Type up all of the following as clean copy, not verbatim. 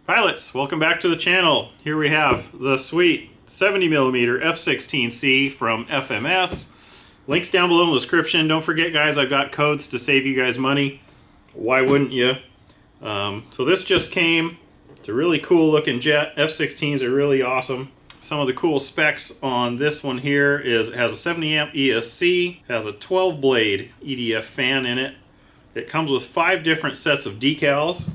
Pilots, welcome back to the channel. Here we have the sweet 70mm F-16C from FMS. Links down below in the description. Don't forget, guys, I've got codes to save you guys money. Why wouldn't you? So this just came. It's a really cool looking jet. F-16s are really awesome. Some of the cool specs on this one here is it has a 70 amp ESC, has a 12 blade EDF fan in it. It comes with 5 different sets of decals.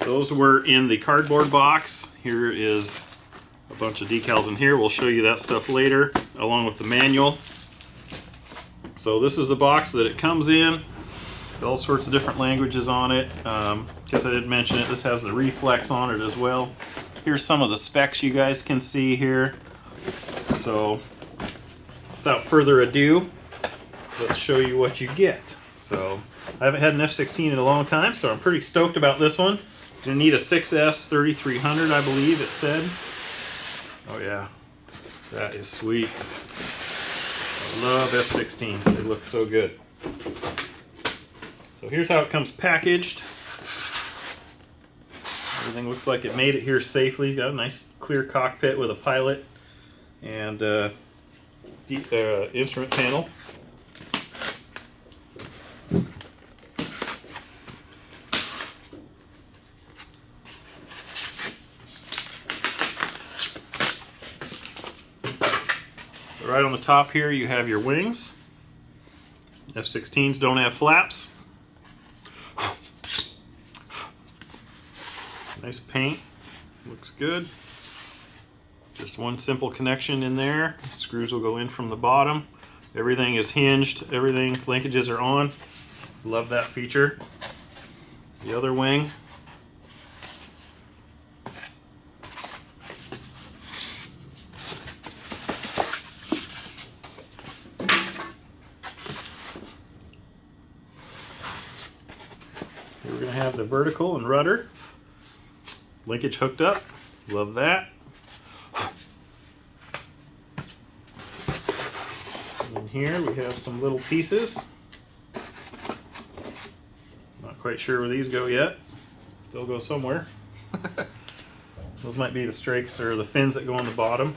Those were in the cardboard box. Here is a bunch of decals in here. We'll show you that stuff later, along with the manual. So this is the box that it comes in. All sorts of different languages on it. Guess I didn't mention it. This has the reflex on it as well. Here's some of the specs you guys can see here. So without further ado, let's show you what you get. So I haven't had an F-16 in a long time, so I'm pretty stoked about this one. You're going to need a 6S 3300, I believe it said. Oh yeah, that is sweet. I love F-16s, they look so good. So here's how it comes packaged. Everything looks like it made it here safely. It's got a nice clear cockpit with a pilot and instrument panel. Right on the top here you have your wings. F-16s don't have flaps. Nice paint, looks good. Just one simple connection in there. Screws will go in from the bottom. Everything is hinged, everything, linkages are on. Love that feature. The other wing. We're going to have the vertical and rudder. Linkage hooked up. Love that. And here we have some little pieces. Not quite sure where these go yet. They'll go somewhere. Those might be the strakes or the fins that go on the bottom.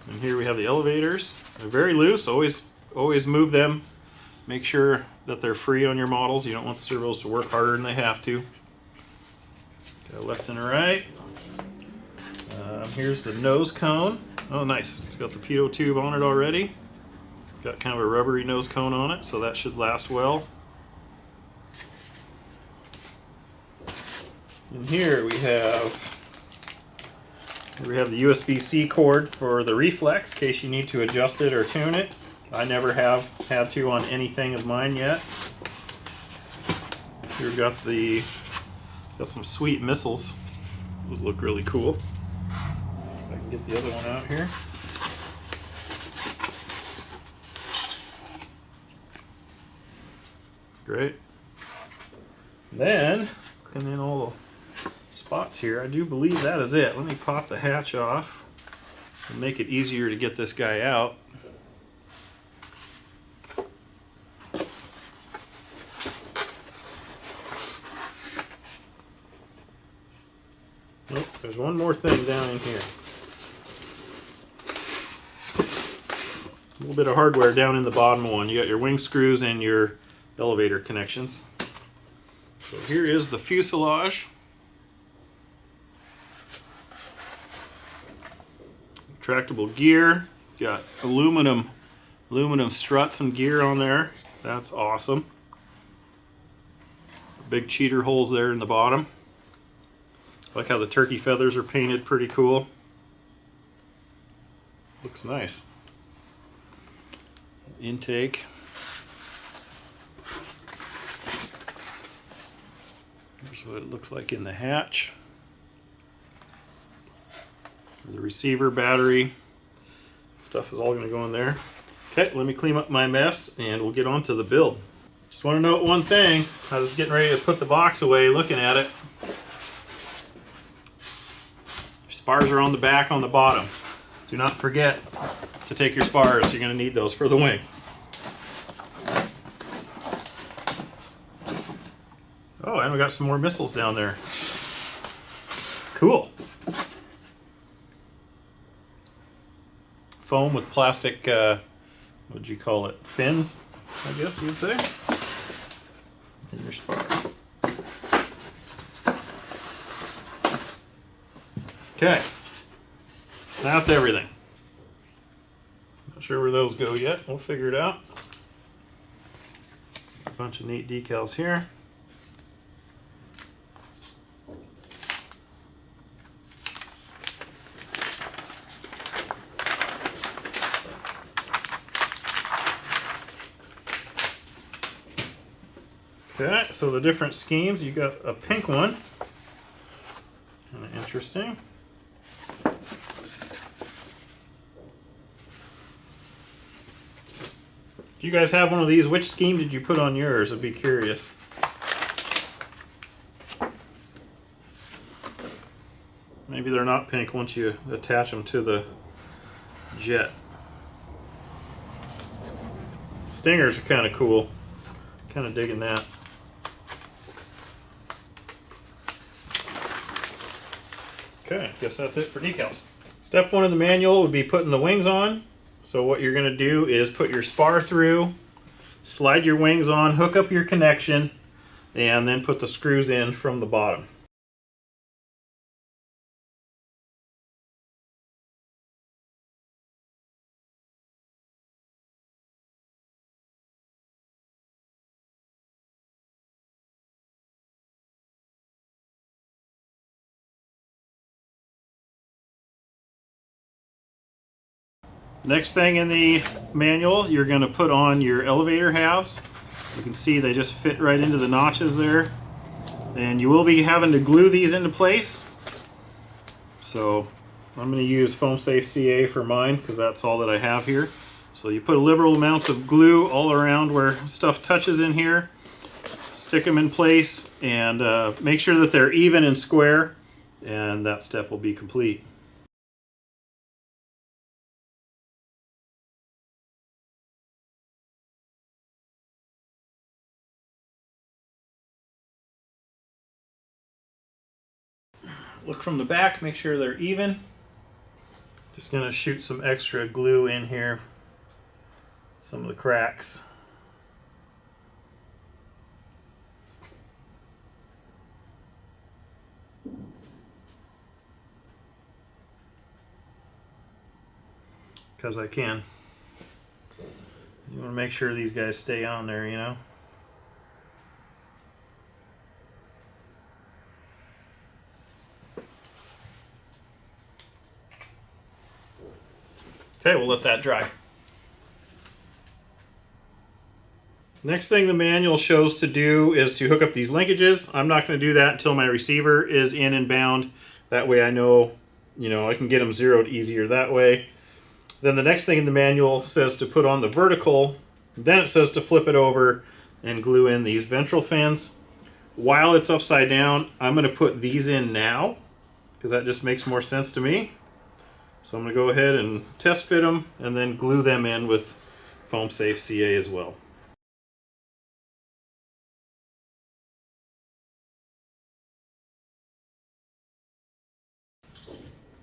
And here we have the elevators. They're very loose. Always move them. Make sure that they're free on your models. You don't want the servos to work harder than they have to. Got a left and a right. Here's the nose cone. Oh, nice. It's got the pitot tube on it already. Got kind of a rubbery nose cone on it, so that should last well. And here we have the USB-C cord for the reflex, in case you need to adjust it or tune it. I never have had to on anything of mine yet. Here we've got some sweet missiles. Those look really cool. If I can get the other one out here. Great. Then, looking in all the spots here, I do believe that is it. Let me pop the hatch off and make it easier to get this guy out. Nope, there's one more thing down in here. A little bit of hardware down in the bottom one. You got your wing screws and your elevator connections. So here is the fuselage. Retractable gear. Got aluminum struts and gear on there. That's awesome. Big cheater holes there in the bottom. I like how the turkey feathers are painted, pretty cool. Looks nice. Intake. Here's what it looks like in the hatch. The receiver, battery, stuff is all going to go in there. Okay, let me clean up my mess and we'll get on to the build. Just want to note one thing. I was getting ready to put the box away looking at it. Spars are on the back, on the bottom. Do not forget to take your spars. You're going to need those for the wing. Oh, and we got some more missiles down there. Cool. Foam with plastic, what'd you call it? Fins, I guess you would say. In your spar. Okay. That's everything. Not sure where those go yet. We'll figure it out. A bunch of neat decals here. Okay, so the different schemes, you got a pink one. Kind of interesting. If you guys have one of these, which scheme did you put on yours? I'd be curious. Maybe they're not pink once you attach them to the jet. Stingers are kind of cool. Kind of digging that. Okay, guess that's it for decals. Step 1 of the manual would be putting the wings on. So what you're going to do is put your spar through, slide your wings on, hook up your connection, and then put the screws in from the bottom. Next thing in the manual, you're going to put on your elevator halves. You can see they just fit right into the notches there. And you will be having to glue these into place. So I'm going to use Foam Safe CA for mine because that's all that I have here. So you put liberal amounts of glue all around where stuff touches in here. Stick them in place and make sure that they're even and square. And that step will be complete. Look from the back, make sure they're even. Just going to shoot some extra glue in here, some of the cracks. Because I can. You want to make sure these guys stay on there, you know. Okay, we'll let that dry. Next thing the manual shows to do is to hook up these linkages. I'm not going to do that until my receiver is in and bound. That way I know, I can get them zeroed easier that way. Then the next thing in the manual says to put on the vertical. Then it says to flip it over and glue in these ventral fins. While it's upside down, I'm going to put these in now because that just makes more sense to me. So I'm going to go ahead and test fit them and then glue them in with Foam Safe CA as well.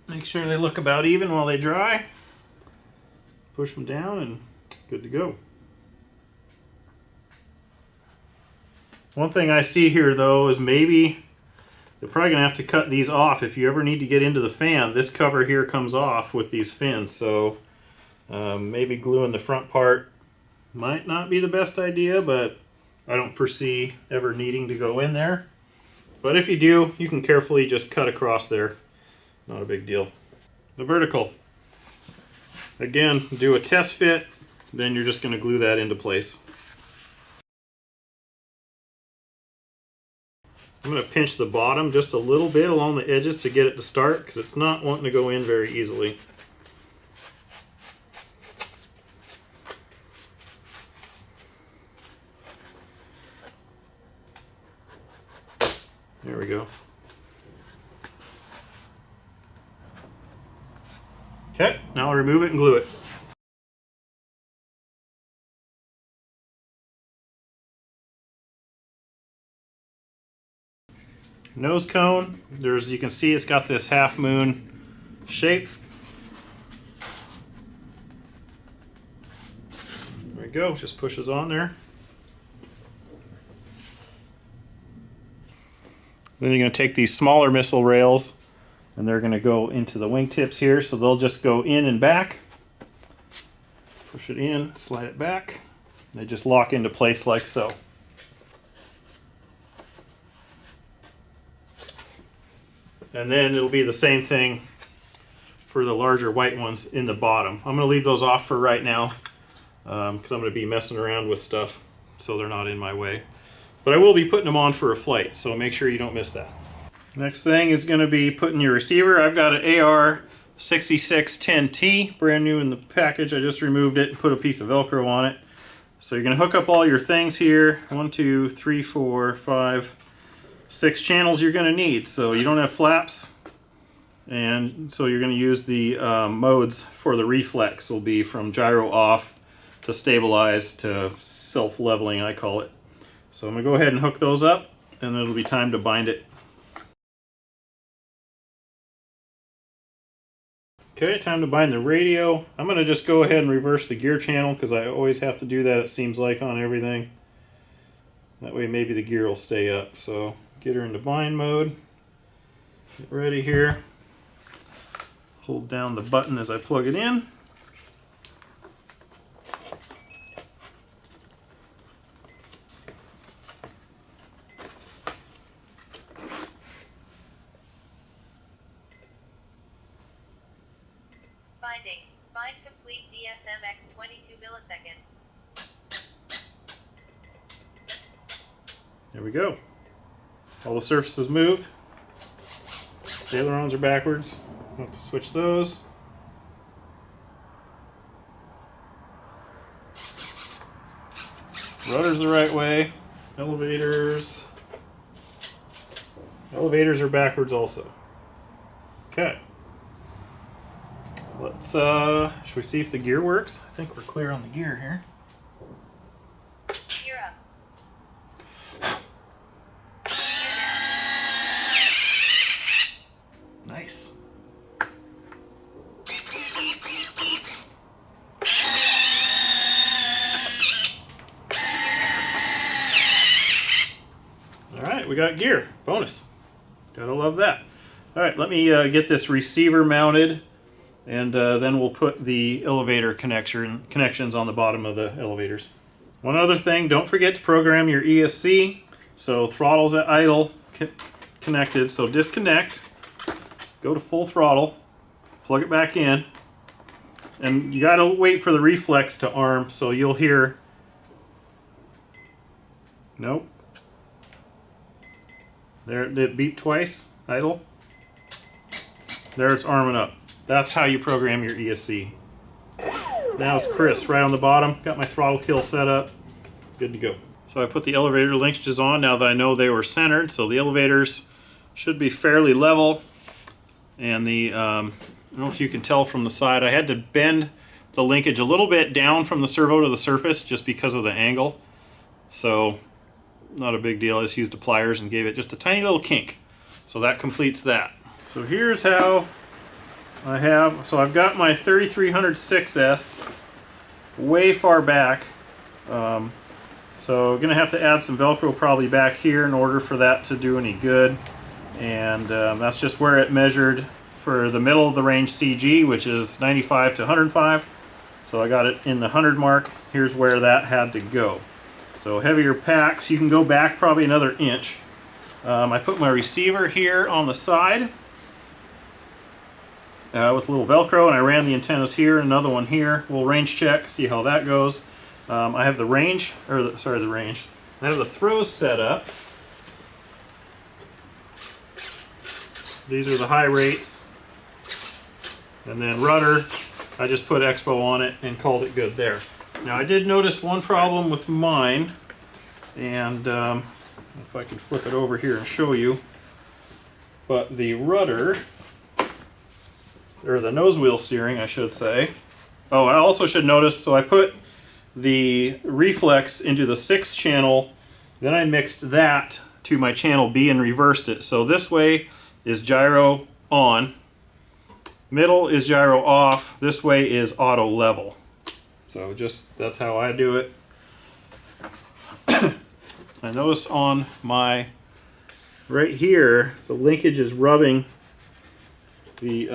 Make sure they look about even while they dry. Push them down and good to go. One thing I see here though is maybe you're probably going to have to cut these off if you ever need to get into the fan. This cover here comes off with these fins, so maybe gluing the front part might not be the best idea, but I don't foresee ever needing to go in there. But if you do, you can carefully just cut across there. Not a big deal. The vertical. Again, do a test fit, then you're just going to glue that into place. I'm going to pinch the bottom just a little bit along the edges to get it to start because it's not wanting to go in very easily. There we go. Okay, now I'll remove it and glue it. nose cone. You can see it's got this half moon shape. There we go, just pushes on there. Then you're going to take these smaller missile rails and they're going to go into the wingtips here, so they'll just go in and back. Push it in, slide it back. They just lock into place like so. And then it'll be the same thing for the larger white ones in the bottom. I'm going to leave those off for right now because I'm going to be messing around with stuff so they're not in my way. But I will be putting them on for a flight, so make sure you don't miss that. Next thing is going to be putting your receiver. I've got an AR-6610T, brand new in the package. I just removed it and put a piece of Velcro on it. So you're going to hook up all your things here. 1, 2, 3, 4, 5, 6 channels you're going to need. So you don't have flaps, and so you're going to use the modes for the reflex. Will be from gyro off to stabilize to self-leveling, I call it. So I'm going to go ahead and hook those up, and it'll be time to bind it. Okay, time to bind the radio. I'm going to just go ahead and reverse the gear channel because I always have to do that, it seems like, on everything. That way maybe the gear will stay up. So get her into bind mode. Get ready here. Hold down the button as I plug it in. Binding. Bind complete DSMX 22 milliseconds. There we go. All the surfaces moved. The ailerons are backwards. I'll have to switch those. Rudder's the right way. Elevators. Elevators are backwards also. Okay. Let's, should we see if the gear works? I think we're clear on the gear here. Gear up. Nice. Alright, we got gear. Bonus. Gotta love that. Alright, let me get this receiver mounted, and then we'll put the elevator connections on the bottom of the elevators. One other thing, don't forget to program your ESC. So throttle's at idle connected, so disconnect, go to full throttle, plug it back in, and you gotta wait for the reflex to arm, so you'll hear, nope. There, it beeped twice, idle. There it's arming up. That's how you program your ESC. Now it's crisp right on the bottom. Got my throttle kill set up. Good to go. So I put the elevator linkages on now that I know they were centered. So the elevators should be fairly level. And the, I don't know if you can tell from the side, I had to bend the linkage a little bit down from the servo to the surface just because of the angle. So not a big deal. I just used the pliers and gave it just a tiny little kink. So that completes that. So here's how I've got my 3306S way far back. So gonna have to add some Velcro probably back here in order for that to do any good. And that's just where it measured for the middle of the range CG, which is 95 to 105. So I got it in the 100 mark. Here's where that had to go. So heavier packs, you can go back probably another inch. I put my receiver here on the side with a little Velcro, and I ran the antennas here, another one here. We'll range check, see how that goes. I have the range, or the range. I have the throws set up. These are the high rates. And then rudder, I just put Expo on it and called it good there. Now I did notice one problem with mine, and if I can flip it over here and show you, but the rudder, or the nose wheel steering I should say. Oh, I also should notice, so I put the reflex into the 6 channel, then I mixed that to my channel B and reversed it. So this way is gyro on, middle is gyro off, this way is auto level. So just, that's how I do it. I notice on my, right here, the linkage is rubbing the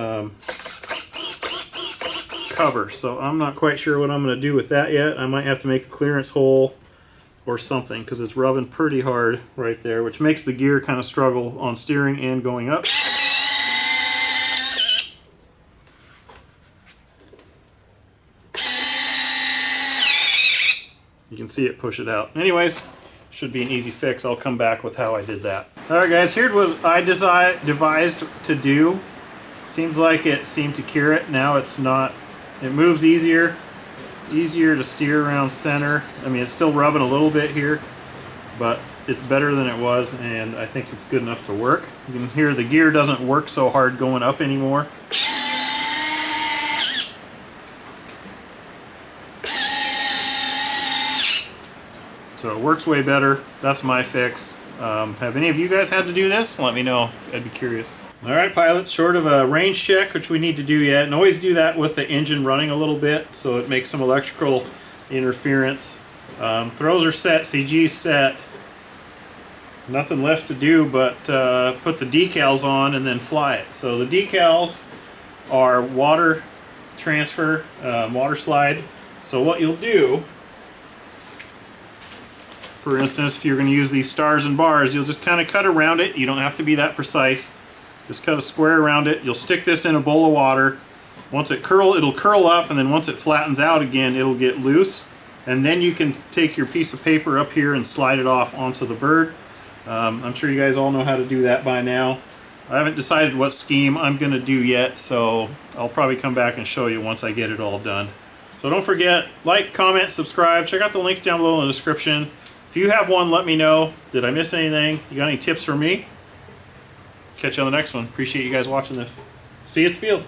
cover. So I'm not quite sure what I'm going to do with that yet. I might have to make a clearance hole or something because it's rubbing pretty hard right there, which makes the gear kind of struggle on steering and going up. You can see it push it out. Anyways, should be an easy fix. I'll come back with how I did that. Alright guys, here's what I devised to do. Seems like it seemed to cure it. Now it's not. It moves easier to steer around center. I mean, it's still rubbing a little bit here, but it's better than it was, and I think it's good enough to work. You can hear the gear doesn't work so hard going up anymore. So it works way better. That's my fix. Have any of you guys had to do this? Let me know. I'd be curious. Alright pilots, short of a range check, which we need to do yet, and always do that with the engine running a little bit so it makes some electrical interference. Throws are set, CG's set. Nothing left to do but put the decals on and then fly it. So the decals are water transfer, water slide. So what you'll do, for instance, if you're going to use these stars and bars, you'll just kind of cut around it. You don't have to be that precise. Just cut a square around it. You'll stick this in a bowl of water. Once it'll curl up, and then once it flattens out again, it'll get loose. And then you can take your piece of paper up here and slide it off onto the bird. I'm sure you guys all know how to do that by now. I haven't decided what scheme I'm going to do yet, so I'll probably come back and show you once I get it all done. So don't forget, like, comment, subscribe. Check out the links down below in the description. If you have one, let me know. Did I miss anything? You got any tips for me? Catch you on the next one. Appreciate you guys watching this. See you at the field.